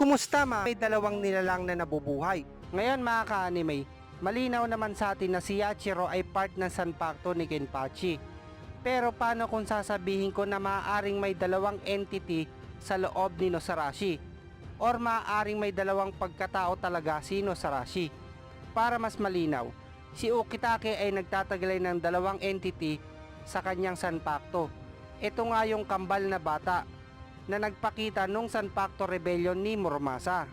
Kumusta may dalawang nilalang na nabubuhay? Ngayon mga ka-anime, malinaw naman sa atin na si Yachiro ay part ng Sanpakto ni Kenpachi. Pero paano kung sasabihin ko na maaaring may dalawang entity sa loob ni Nosarashi? Or maaaring may dalawang pagkatao talaga si Nosarashi? Para mas malinaw, si Ukitake ay nagtataglay ng dalawang entity sa kanyang Sanpakto. Ito nga yung kambal na bata na nagpakita nung Sanpakto Rebellion ni Muramasa.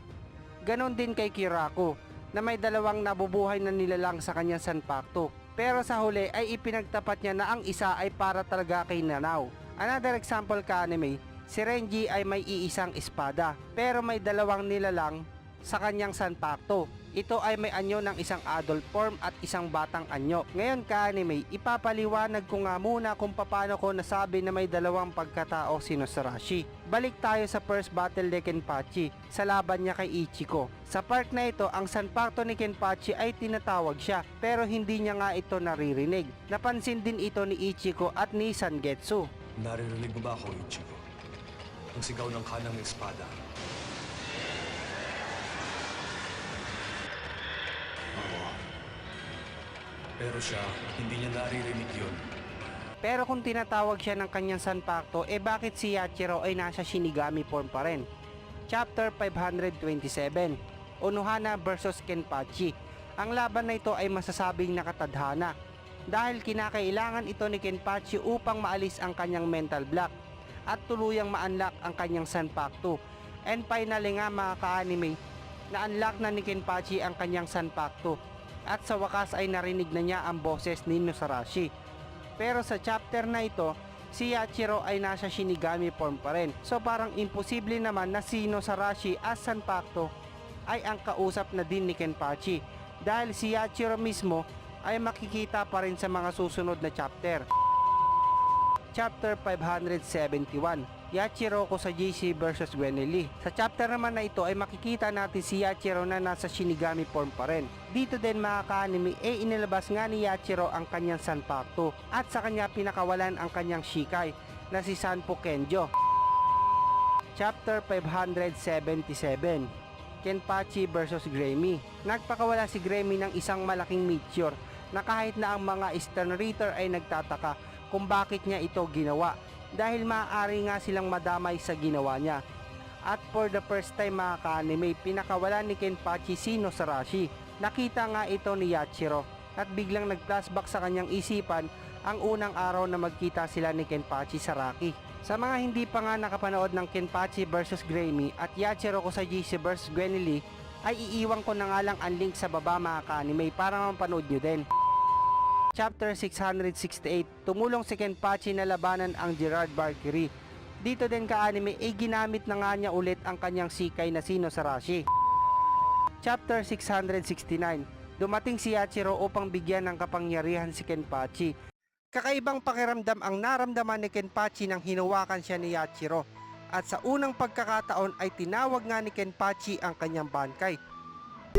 Ganon din kay Kirako na may dalawang nabubuhay na nilalang sa kanyang Sanpakto. Pero sa huli ay ipinagtapat niya na ang isa ay para talaga kay Nanao. Another example ka anime, si Renji ay may iisang espada pero may dalawang nilalang sa kanyang Sanpakto. Ito ay may anyo ng isang adult form at isang batang anyo. Ngayon ka anime, ipapaliwanag ko nga muna kung paano ko nasabi na may dalawang pagkatao si Nosarashi. Balik tayo sa first battle ni Kenpachi sa laban niya kay Ichiko. Sa part na ito, ang Sanpakto ni Kenpachi ay tinatawag siya pero hindi niya nga ito naririnig. Napansin din ito ni Ichiko at ni Sangetsu. Naririnig mo ba ako, Ichiko? Ang sigaw ng kanang espada. Oo. Pero siya, hindi niya naririnig yun. Pero kung tinatawag siya ng kanyang Sanpakto, bakit si Yachiro ay nasa Shinigami form pa rin? Chapter 527, Unohana vs Kenpachi. Ang laban na ito ay masasabing nakatadhana dahil kinakailangan ito ni Kenpachi upang maalis ang kanyang mental block at tuluyang ma-unlock ang kanyang Sanpakto. And finally nga mga ka-anime, na-unlock na ni Kenpachi ang kanyang Sanpakto at sa wakas ay narinig na niya ang boses ni Nosarashi. Pero sa chapter na ito, si Yachiro ay nasa Shinigami form pa rin. So parang imposible naman na si Nosarashi as Sanpakto ay ang kausap na din ni Kenpachi dahil si Yachiro mismo ay makikita pa rin sa mga susunod na chapter. Chapter 571, Yachiro Kusajishi vs Gwenly. Sa chapter naman na ito ay makikita natin si Yachiro na nasa Shinigami form pa rin. Dito din mga ka-anime inilabas nga ni Yachiro ang kanyang Sanpakto at sa kanya pinakawalan ang kanyang Shikai na si Sanpo Kenjo. Chapter 577, Kenpachi vs Gremi. Nagpakawala si Gremi ng isang malaking meteor na kahit na ang mga Eastern Ritter ay nagtataka kung bakit niya ito ginawa dahil maaari nga silang madamay sa ginawa niya. At for the first time mga ka-anime, pinakawala ni Kenpachi si Nosarashi. Nakita nga ito ni Yachiro at biglang nag-flashback sa kanyang isipan ang unang araw na magkita sila ni Kenpachi sa Rocky. Sa mga hindi pa nga nakapanood ng Kenpachi vs Gremi at Yachiro Kusajishi vs Gwenly, ay iiwan ko na nga lang ang link sa baba mga ka-anime para mapanood nyo din. Chapter 668, tumulong si Kenpachi na labanan ang Gerard Valkyrie. Dito din ka-anime ginamit na nga niya ulit ang kanyang Shikai na si Nosarashi. Chapter 669, dumating si Yachiro upang bigyan ng kapangyarihan si Kenpachi. Kakaibang pakiramdam ang naramdaman ni Kenpachi nang hinawakan siya ni Yachiro. At sa unang pagkakataon ay tinawag nga ni Kenpachi ang kanyang Bankai.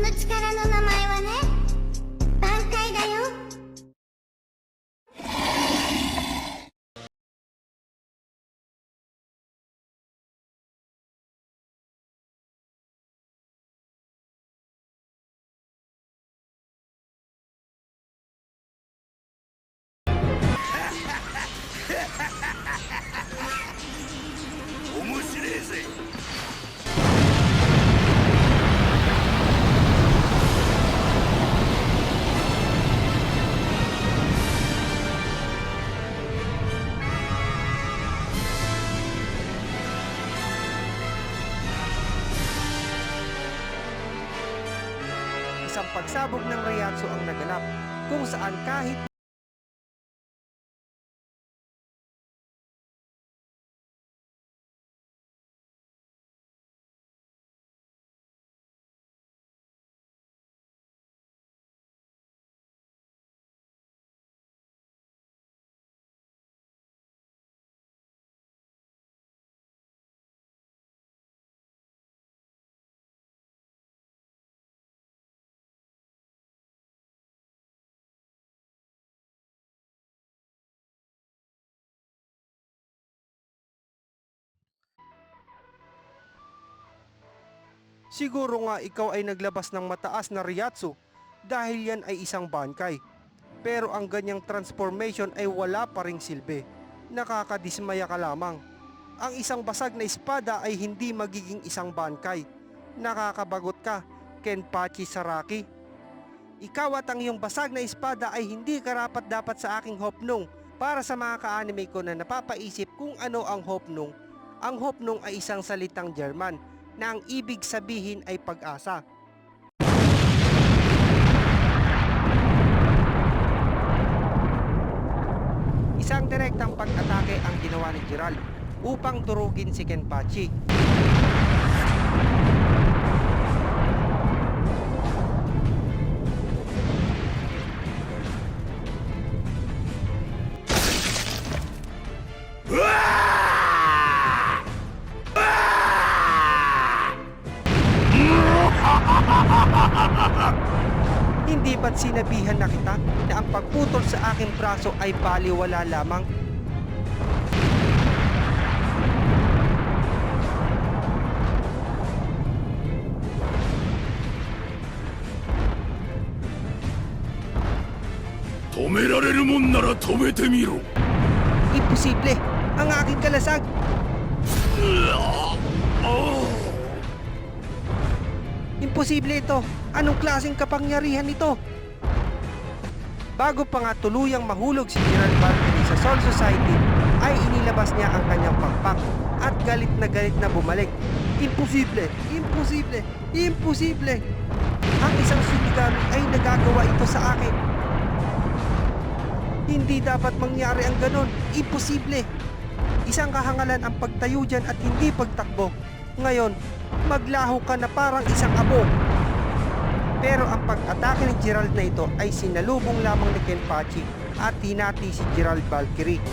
この力の名前はね、挽回だよ。面白えぜ。Isang pagsabog ng Reiatsu ang naganap kung saan kahit Siguro nga ikaw ay naglabas ng mataas na Ryatsu dahil yan ay isang Bankai. Pero ang ganyang transformation ay wala pa ring silbi. Nakakadismaya ka lamang. Ang isang basag na espada ay hindi magiging isang Bankai. Nakakabagot ka, Kenpachi Saraki. Ikaw at ang iyong basag na espada ay hindi karapat-dapat sa aking Hopnung. Para sa mga ka-anime ko na napapaisip kung ano ang Hopnung ay isang salitang German na ang ibig sabihin ay pag-asa. Isang direktang pag-atake ang ginawa ni Gerald upang durugin si Kenpachi. Hindi ba't sinabihan na kita na ang pagputol sa aking braso ay baliwala lamang? Imposible! Ang aking kalasag! Imposible ito! Anong klaseng kapangyarihan ito? Bago pa nga tuluyang mahulog si Gerald Valkyrie sa Soul Society, ay inilabas niya ang kanyang pakpak at galit na bumalik. Imposible! Imposible! Imposible! Ang isang Shinigami ay nagagawa ito sa akin. Hindi dapat mangyari ang ganon. Imposible! Isang kahangalan ang pagtayo dyan at hindi pagtakbo. Ngayon, maglaho ka na parang isang abo. Pero ang pag-atake ni Gerald na ito ay sinalubong lamang ni Kenpachi at hinati si Gerald Valkyrie.